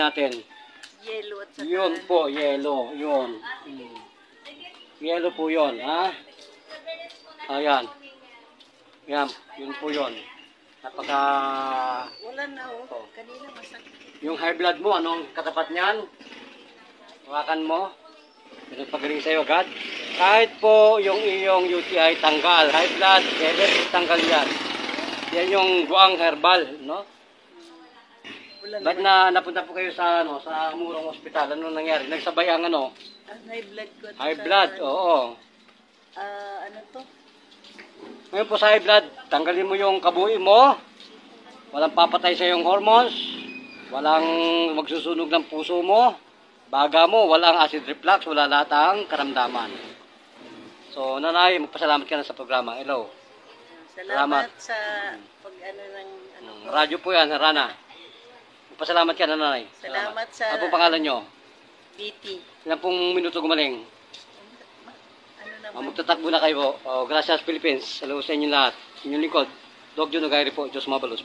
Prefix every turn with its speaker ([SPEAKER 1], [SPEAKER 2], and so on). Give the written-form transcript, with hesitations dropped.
[SPEAKER 1] natin?
[SPEAKER 2] Yellow at saka...
[SPEAKER 1] Yun po, yellow. Yun. Yellow po yun, ha? Ayan. Yan, yun po yun. Napaka...
[SPEAKER 2] Wala na oh. Kanina masakit.
[SPEAKER 1] Yung high blood mo, anong katapat niyan? Hawakan mo. Pinagpagaling sa'yo, God. Kahit po yung iyong UTI tanggal, high blood, diabetes, tanggal yan. Yan yung guang herbal, no? Ba't napunta po kayo sa sa murang ospital? Ano nangyari? Nagsabay ang ano?
[SPEAKER 2] High blood ko.
[SPEAKER 1] High blood, oo.
[SPEAKER 2] Ano to?
[SPEAKER 1] Ngayon po sa high blood, tanggalin mo yung kabuhi mo. Walang papatay sa iyong hormones. Walang magsusunog ng puso mo. Baga mo, walang acid reflux, wala lahat ang karamdaman. So, nanay, magpasalamat ka na sa programa. Hello.
[SPEAKER 2] Salamat sa pag ano ng ano.
[SPEAKER 1] Radyo po yan, Rana. Magpasalamat ka na, nanay.
[SPEAKER 2] Salamat sa...
[SPEAKER 1] Ano po pangalan nyo?
[SPEAKER 2] BT.
[SPEAKER 1] Ilan pong minuto gumaling?
[SPEAKER 2] Ano naman?
[SPEAKER 1] Magtatakbo na kayo po. Gracias, Philippines. Hello sa inyo lahat. Inyong lingkod. Dog Juno Gayri po. Diyos mabalos.